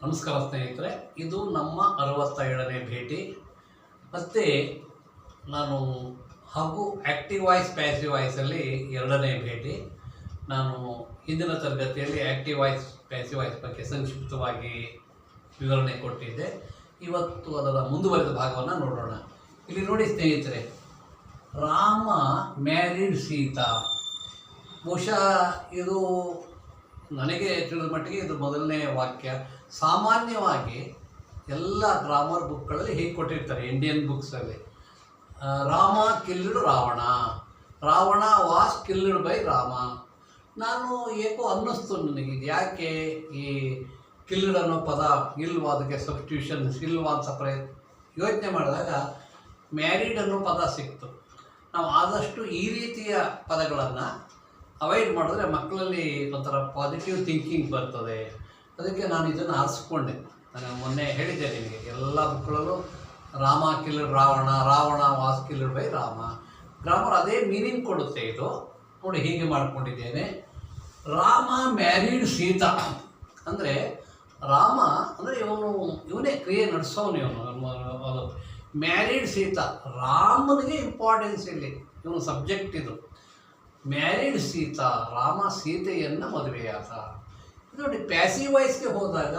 ನಮಸ್ಕಾರ ಸ್ನೇಹಿತರೆ, ಇದು ನಮ್ಮ 67ನೇ ಭೇಟಿ. ಮತ್ತು ನಾನು ಹಾಗೂ ಆ್ಯಕ್ಟಿವ್ ವಾಯ್ಸ್ ಪ್ಯಾಸಿವ್ ವಾಯ್ಸಲ್ಲಿ 2ನೇ ಭೇಟಿ. ನಾನು ಹಿಂದಿನ ತರಗತಿಯಲ್ಲಿ ಆ್ಯಕ್ಟಿವ್ ವಾಯ್ಸ್ ಪ್ಯಾಸಿವ್ ವಾಯ್ಸ್ ಬಗ್ಗೆ ಸಂಕ್ಷಿಪ್ತವಾಗಿ ವಿವರಣೆ ಕೊಟ್ಟಿದ್ದೆ. ಇವತ್ತು ಅದರ ಮುಂದುವರೆದ ಭಾಗವನ್ನು ನೋಡೋಣ. ಇಲ್ಲಿ ನೋಡಿ ಸ್ನೇಹಿತರೆ, ರಾಮ ಮ್ಯಾರಿಡ್ ಸೀತಾ. ಬಹುಶಃ ಇದು ನನಗೆ ತಿಳಿದ ಮಟ್ಟಿಗೆ ಇದು ಮೊದಲನೇ ವಾಕ್ಯ. ಸಾಮಾನ್ಯವಾಗಿ ಎಲ್ಲ ಗ್ರಾಮರ್ ಬುಕ್ಗಳಲ್ಲಿ ಹೀಗೆ ಕೊಟ್ಟಿರ್ತಾರೆ, ಇಂಡಿಯನ್ ಬುಕ್ಸಲ್ಲಿ. Rama killed Ravana, Ravana was killed by Rama. ನಾನು ಏಕೋ ಅನ್ನಿಸ್ತು ನನಗೆ, ಯಾಕೆ ಈ ಕಿಲ್ಡ್ ಅನ್ನೋ ಪದ ಇಲ್ವಾ, ಅದಕ್ಕೆ ಸಬ್ಸ್ಟಿಟ್ಯೂಷನ್ ಇಲ್ವಾ ಅಂತ ಯೋಚನೆ ಮಾಡಿದಾಗ ಮ್ಯಾರಿಡ್ ಅನ್ನೋ ಪದ ಸಿಕ್ತು. ನಾವು ಆದಷ್ಟು ಈ ರೀತಿಯ ಪದಗಳನ್ನು ಅವಾಯ್ಡ್ ಮಾಡಿದ್ರೆ ಮಕ್ಕಳಲ್ಲಿ ಒಂಥರ ಪಾಸಿಟಿವ್ ಥಿಂಕಿಂಗ್ ಬರ್ತದೆ. ಅದಕ್ಕೆ ನಾನು ಇದನ್ನು ಆರಿಸ್ಕೊಂಡೆ. ನಾನು ಮೊನ್ನೆ ಹೇಳಿದ್ದೆ ನಿಮಗೆ, ಎಲ್ಲ ಬುಕ್ಗಳಲ್ಲೂ Rama killed Ravana, Ravana was killed by Rama. Grammar ಅದೇ ಮೀನಿಂಗ್ ಕೊಡುತ್ತೆ. ಇದು ನೋಡಿ, ಹೀಗೆ ಮಾಡ್ಕೊಂಡಿದ್ದೇನೆ. ರಾಮ ಮ್ಯಾರಿಡ್ ಸೀತಾ ಅಂದರೆ, ರಾಮ ಅಂದರೆ ಇವನೇ ಕ್ರಿಯೆ ನಡೆಸೋನು, ಇವನು ಮ್ಯಾರಿಡ್ ಸೀತಾ. ರಾಮನಿಗೆ ಇಂಪಾರ್ಟೆನ್ಸ್ ಇಲ್ಲಿ, ಇವನು ಸಬ್ಜೆಕ್ಟ್. ಇದು ಮ್ಯಾರಿಡ್ ಸೀತಾ, ರಾಮ ಸೀತೆಯನ್ನು ಮದುವೆಯಾದ. ಇದು ನೋಡಿ, ಪ್ಯಾಸಿವ್ ವಾಯ್ಸ್ಗೆ ಹೋದಾಗ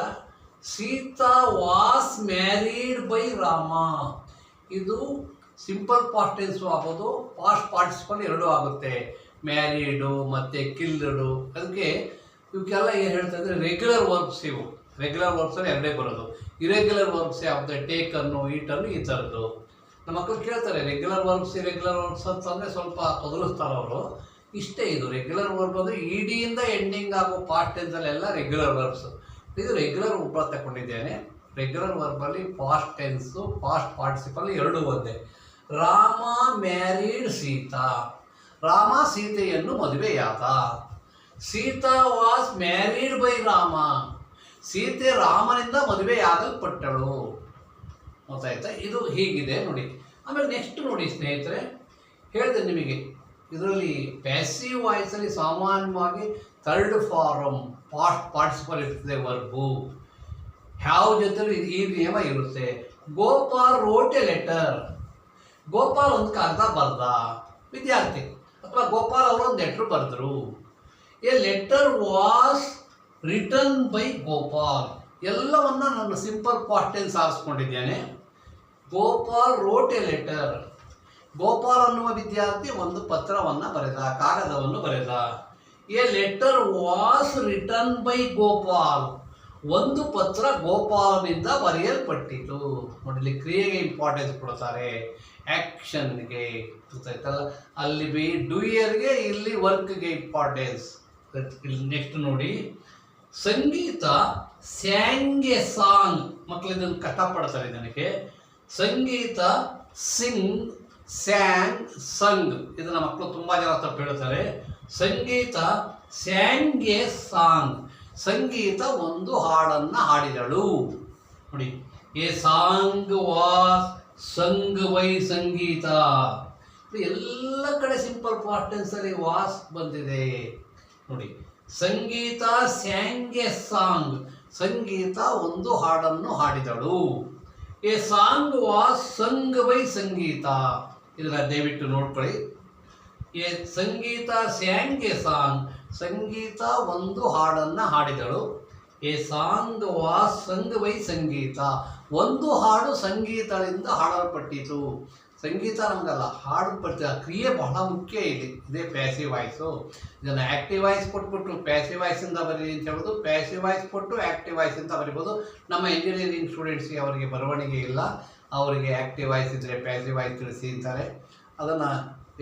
Sita was married by Rama. ಇದು ಸಿಂಪಲ್ ಪಾಸ್ಟ್ ಟೆನ್ಸು ಆಗ್ಬೋದು, ಪಾಸ್ಟ್ ಪಾರ್ಟಿಸಿಪಲ್ ಎರಡೂ ಆಗುತ್ತೆ. ಮ್ಯಾರಿಡು ಮತ್ತು ಕಿಲ್ಡು, ಅದಕ್ಕೆ ಇವಕ್ಕೆಲ್ಲ ಏನು ಹೇಳ್ತಾ ಇದ್ದಾರೆ, ರೆಗ್ಯುಲರ್ ವರ್ಬ್ಸ್. ಇವು ರೆಗ್ಯುಲರ್ ವರ್ಬ್ಸಲ್ಲಿ ಎರಡೇ ಬರೋದು. ಇರೆಗ್ಯುಲರ್ ವರ್ಬ್ಸ್ ಯಾವುದು, ಟೇಕನ್ನು, ಈಟನ್ನು, ಈ ಥರದ್ದು. ನಮ್ಮ ಮಕ್ಕಳು ಕೇಳ್ತಾರೆ ರೆಗ್ಯುಲರ್ ವರ್ಬ್ಸ್ ಇರೆಗ್ಯುಲರ್ ವರ್ಬ್ಸ್ ಅಂತಂದರೆ ಸ್ವಲ್ಪ ತೊದಲಿಸ್ತಾರೆ ಅವರು. ಇಷ್ಟೇ, ಇದು ರೆಗ್ಯುಲರ್ ವರ್ಬ್ ಅಂದರೆ ಇಡಿಯಿಂದ ಎಂಡಿಂಗ್ ಆಗೋ ಪಾಸ್ಟ್ ಟೆನ್ಸಲ್ಲೆಲ್ಲ ರೆಗ್ಯುಲರ್ ವರ್ಬ್ಸ್. ಇದು ರೆಗ್ಯುಲರ್ ವರ್ಬ್ ತಗೊಂಡಿದ್ದೇನೆ. ರೆಗ್ಯುಲರ್ ವರ್ಬಲ್ಲಿ ಪಾಸ್ಟ್ ಟೆನ್ಸು ಪಾಸ್ಟ್ ಪಾರ್ಟಿಸಿಪಲ್ ಎರಡೂ ಒಂದೇ. ರಾಮ ಮ್ಯಾರಿಡ್ ಸೀತಾ, ರಾಮ ಸೀತೆಯನ್ನು ಮದುವೆಯಾದ. Sita was married by Rama, Seethe ರಾಮನಿಂದ ಮದುವೆಯಾಗಲ್ಪಟ್ಟಳು. ಗೊತ್ತಾಯ್ತಾ? ಇದು ಹೀಗಿದೆ ನೋಡಿ. ಆಮೇಲೆ ನೆಕ್ಸ್ಟ್ ನೋಡಿ ಸ್ನೇಹಿತರೆ, ಹೇಳಿದೆ ನಿಮಗೆ, ಇದರಲ್ಲಿ ಪ್ಯಾಸಿವ್ ವಾಯ್ಸಲ್ಲಿ ಸಾಮಾನ್ಯವಾಗಿ ಥರ್ಡ್ ಫಾರಮ್ ಪಾಸ್ಟ್ ಪಾರ್ಟಿಸಿಪಲ್ ಇರ್ತದೆ ವರ್ಬು. ಯಾವ ಜೊತೆಲೂ ಈ ನಿಯಮ ಇರುತ್ತೆ. Gopal wrote a letter. Gopal ಒಂದು ಕಾಗದ ಬರೆದ, ವಿದ್ಯಾರ್ಥಿ, ಅಥವಾ ಗೋಪಾಲ್ ಅವರು ಒಂದು ಲೆಟ್ರ್ ಬರೆದರು. A letter was written by Gopal. ಎಲ್ಲವನ್ನ ನಾನು ಸಿಂಪಲ್ ಪಾಸ್ಟ್ ಟೆನ್ಸ್ ಆರಿಸ್ಕೊಂಡಿದ್ದೇನೆ. Gopal wrote a letter. Gopal ಅನ್ನುವ ವಿದ್ಯಾರ್ಥಿ ಒಂದು ಪತ್ರವನ್ನು ಬರೆದ, ಕಾಗದವನ್ನು ಬರೆದ. A letter was written by Gopal. ಒಂದು ಪತ್ರ ಗೋಪಾಲನಿಂದ ಬರೆಯಲ್ಪಟ್ಟಿತು. ನೋಡಿ, ಕ್ರಿಯೆಗೆ ಇಂಪಾರ್ಟೆನ್ಸ್ ಕೊಡ್ತಾರೆ, ಆ್ಯಕ್ಷನ್ಗೆ. ಗೊತ್ತಾಯ್ತಲ್ಲ, ಅಲ್ಲಿ ಡೂಯರ್ಗೆ, ಇಲ್ಲಿ ವರ್ಕ್ಗೆ ಇಂಪಾರ್ಟೆನ್ಸ್. ನೆಕ್ಸ್ಟ್ ನೋಡಿ, ಸಂಗೀತ ಸ್ಯಾಂಗ್ ಎ ಸಾಂಗ್. ಮಕ್ಕಳು ಇದನ್ನು ಕಷ್ಟಪಡ್ತಾರೆ ನನಗೆ. ಸಂಗೀತ ಸಿಂಗ್, ಸ್ಯಾಂಗ್, ಸಂಗ್. ಇದನ್ನ ಮಕ್ಕಳು ತುಂಬ ಜನ ತಪ್ಪು ಹೇಳ್ತಾರೆ. ಸಂಗೀತ ಸ್ಯಾಂಗ್ ಎ ಸಾಂಗ್. ಸಂಗೀತ ಒಂದು ಹಾಡನ್ನು ಹಾಡಿದಳು. ನೋಡಿ, a song was sung by Sangeetha. ಎಲ್ಲ ಕಡೆ ಸಿಂಪಲ್ ಪಾಸ್ಟ್ ಟೆನ್ಸಲ್ಲಿ ವಾಸ್ ಬಂದಿದೆ. ನೋಡಿ, ಸಂಗೀತ ಸ್ಯಾಂಗ್ ಎ ಸಾಂಗ್. ಸಂಗೀತ ಒಂದು ಹಾಡನ್ನು ಹಾಡಿದಳು. A song was sung by Sangeetha. ಇದನ್ನ ದಯವಿಟ್ಟು ನೋಡ್ಕೊಳ್ಳಿ. A Sangeetha sang a song. Sangeetha ಒಂದು ಹಾಡನ್ನು ಹಾಡಿದಳು. A song was sung by Sangeetha. ಒಂದು ಹಾಡು ಸಂಗೀತದಿಂದ ಹಾಡಲ್ಪಟ್ಟಿತು. ಸಂಗೀತ ನಮಗಲ್ಲ, ಹಾಡಲ್ಪಟ್ಟಿದ ಕ್ರಿಯೆ ಬಹಳ ಮುಖ್ಯ ಇಲ್ಲಿ. ಇದೇ ಪ್ಯಾಸಿವ್ ವಾಯ್ಸು. ಇದನ್ನು ಆ್ಯಕ್ಟಿವ್ ವಾಯ್ಸ್ ಕೊಟ್ಬಿಟ್ಟು ಪ್ಯಾಸಿವ್ ವಾಯ್ಸಿಂದ ಬರೀ ಅಂತ ಹೇಳೋದು, ಪ್ಯಾಸಿವ್ ವಾಯ್ಸ್ ಕೊಟ್ಟು ಆ್ಯಕ್ಟಿವ್ ವಾಯ್ಸ್ ಅಂತ ಬರಿಬೋದು. ನಮ್ಮ ಇಂಜಿನಿಯರಿಂಗ್ ಸ್ಟೂಡೆಂಟ್ಸ್ಗೆ ಅವರಿಗೆ ಬರವಣಿಗೆ ಇಲ್ಲ, ಅವರಿಗೆ ಆ್ಯಕ್ಟಿವ್ ವಾಯ್ಸ್ ಇದ್ದರೆ ಪ್ಯಾಸಿವ್ ವಾಯ್ಸ್ ತಿಳಿಸಿ ಅಂತಾರೆ. ಅದನ್ನು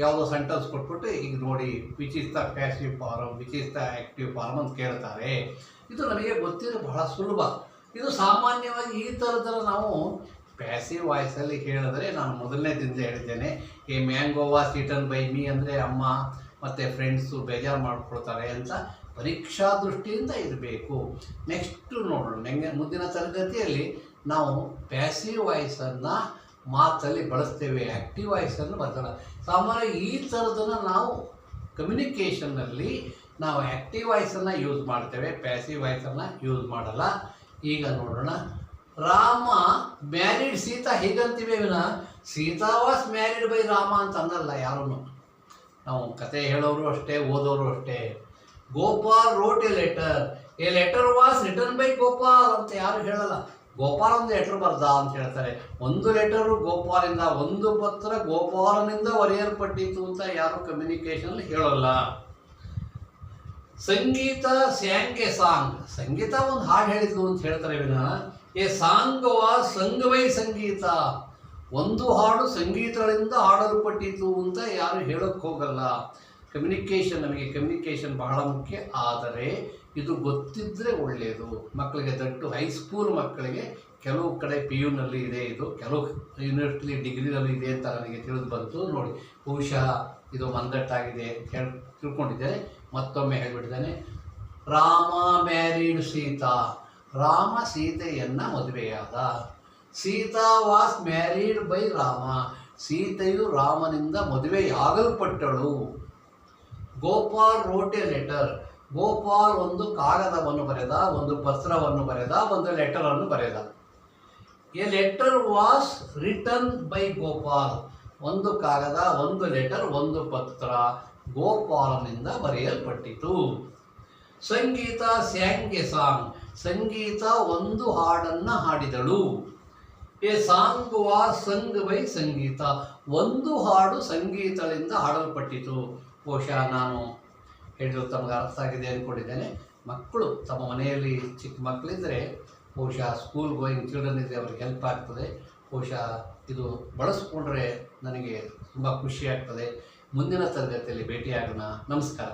ಯಾವುದೋ ಸೆಂಟೆನ್ಸ್ ಕೊಟ್ಬಿಟ್ಟು ಈಗ ನೋಡಿ, which is the passive form, which is the active form ಅಂತ ಕೇಳ್ತಾರೆ. ಇದು ನನಗೆ ಗೊತ್ತಿರೋ ಬಹಳ ಸುಲಭ. ಇದು ಸಾಮಾನ್ಯವಾಗಿ ಈ ಥರದರ ನಾವು ಪ್ಯಾಸಿವ್ ವಾಯ್ಸಲ್ಲಿ ಹೇಳಿದ್ರೆ, ನಾನು ಮೊದಲನೇ ದಿನದ ಹೇಳಿದ್ದೇನೆ, ಈ mango was eaten by me ಅಂದರೆ ಅಮ್ಮ ಮತ್ತು ಫ್ರೆಂಡ್ಸು ಬೇಜಾರು ಮಾಡಿಕೊಡ್ತಾರೆ ಅಂತ ಪರೀಕ್ಷಾ ದೃಷ್ಟಿಯಿಂದ ಇರಬೇಕು. ನೆಕ್ಸ್ಟು ನೋಡೋಣ, ಮುಂದಿನ ತರಗತಿಯಲ್ಲಿ ನಾವು ಪ್ಯಾಸಿವ್ ವಾಯ್ಸನ್ನು ಮಾತಲ್ಲಿ ಬಳಸ್ತೇವೆ, ಆ್ಯಕ್ಟಿವ್ ವಾಯ್ಸನ್ನು ಬಳಸೋಣ. ಸಾಮಾನ್ಯ ಈ ಥರದನ್ನು ನಾವು ಕಮ್ಯುನಿಕೇಷನ್ನಲ್ಲಿ ನಾವು ಆ್ಯಕ್ಟಿವ್ ವಾಯ್ಸನ್ನು ಯೂಸ್ ಮಾಡ್ತೇವೆ, ಪ್ಯಾಸಿವ್ ವಾಯ್ಸನ್ನು ಯೂಸ್ ಮಾಡಲ್ಲ. ಈಗ ನೋಡೋಣ. ರಾಮ ಮ್ಯಾರಿಡ್ ಸೀತಾ ಹೇಗಂತೀವಿ ವಿನ Sita was married by Rama ಅಂತ ಅನ್ನಲ್ಲ ಯಾರೂ. ನಾವು ಕತೆ ಹೇಳೋರು ಅಷ್ಟೇ, ಓದೋರು ಅಷ್ಟೇ. Gopal wrote a letter was written by Gopal ಅಂತ ಯಾರು ಹೇಳಲ್ಲ. ಗೋಪಾಲ್ ಒಂದು ಲೆಟರ್ ಬರ್ದ ಅಂತ ಹೇಳ್ತಾರೆ. ಒಂದು ಲೆಟರು ಗೋಪಾಲಿಂದ, ಒಂದು ಪತ್ರ ಗೋಪಾಲನಿಂದ ಬರೆಯಲ್ಪಟ್ಟಿತ್ತು ಅಂತ ಯಾರು ಕಮ್ಯುನಿಕೇಶನ್ ಹೇಳಲ್ಲ. ಸಂಗೀತ ಸ್ಯಾಂಗ್ ಎ ಸಾಂಗ್, ಸಂಗೀತ ಒಂದು ಹಾಡು ಹೇಳಿದ್ಲು ಅಂತ ಹೇಳ್ತಾರೆ ವಿನ a song was sung by Sangeetha, ಒಂದು ಹಾಡು ಸಂಗೀತಗಳಿಂದ ಹಾಡಲ್ಪಟ್ಟಿತು ಅಂತ ಯಾರು ಹೇಳೋಕ್ಕೆ ಹೋಗಲ್ಲ. ಕಮ್ಯುನಿಕೇಷನ್, ನಮಗೆ ಕಮ್ಯುನಿಕೇಷನ್ ಬಹಳ ಮುಖ್ಯ. ಆದರೆ ಇದು ಗೊತ್ತಿದ್ದರೆ ಒಳ್ಳೆಯದು. ಮಕ್ಕಳಿಗೆ ದಟ್ಟು ಹೈಸ್ಕೂಲ್ ಮಕ್ಕಳಿಗೆ ಕೆಲವು ಕಡೆ PU ನಲ್ಲಿ ಇದೆ, ಇದು ಕೆಲವು ಯೂನಿವರ್ಸಿಟಿ ಡಿಗ್ರಿನಲ್ಲಿ ಇದೆ ಅಂತ ನನಗೆ ತಿಳಿದು ಬಂತು. ನೋಡಿ, ಬಹುಶಃ ಇದು ಮಂದಟ್ಟಾಗಿದೆ ಅಂತ ಹೇಳಿ ತಿಳ್ಕೊಂಡಿದ್ದೇನೆ. ಮತ್ತೊಮ್ಮೆ ಹೇಳಿಬಿಟ್ಟಿದ್ದೇನೆ. ರಾಮ ಮ್ಯಾರಿಡ್ ಸೀತಾ, ರಾಮ ಸೀತೆಯನ್ನು ಮದುವೆಯಾದ. Sita was married by Rama, ಸೀತೆಯು ರಾಮನಿಂದ ಮದುವೆಯಾಗಲ್ಪಟ್ಟಳು. Gopal wrote a letter, Gopal ಒಂದು ಕಾಗದವನ್ನು ಬರೆದ, ಒಂದು ಪತ್ರವನ್ನು ಬರೆದ, ಒಂದು ಲೆಟರನ್ನು ಬರೆದ. A letter was written by Gopal, ಒಂದು ಕಾಗದ, ಒಂದು ಲೆಟರ್, ಒಂದು ಪತ್ರ ಗೋಪಾಲನಿಂದ ಬರೆಯಲ್ಪಟ್ಟಿತು. ಸಂಗೀತ ಸ್ಯಾಂಗ್ ಎ ಸಾಂಗ್, ಸಂಗೀತ ಒಂದು ಹಾಡನ್ನು ಹಾಡಿದಳು. A song was sung by Sangeetha, ಒಂದು ಹಾಡು ಸಂಗೀತದಿಂದ ಹಾಡಲ್ಪಟ್ಟಿತು. ಬಹುಶಃ ನಾನು ಹೇಳಿದ್ರು ತಮಗೆ ಅರ್ಥ ಆಗಿದೆ ಅಂದ್ಕೊಂಡಿದ್ದೇನೆ. ಮಕ್ಕಳು ತಮ್ಮ ಮನೆಯಲ್ಲಿ ಚಿಕ್ಕ ಮಕ್ಕಳಿದ್ದರೆ ಬಹುಶಃ ಸ್ಕೂಲ್ ಗೋಯಿಂಗ್ ಚಿಲ್ಡ್ರನ್ ಇದ್ದರೆ ಅವ್ರಿಗೆ ಹೆಲ್ಪ್ ಆಗ್ತದೆ. ಬಹುಶಃ ಇದು ಬಳಸ್ಕೊಂಡ್ರೆ ನನಗೆ ತುಂಬ ಖುಷಿಯಾಗ್ತದೆ. ಮುಂದಿನ ತರಗತಿಯಲ್ಲಿ ಭೇಟಿಯಾಗೋಣ. ನಮಸ್ಕಾರ.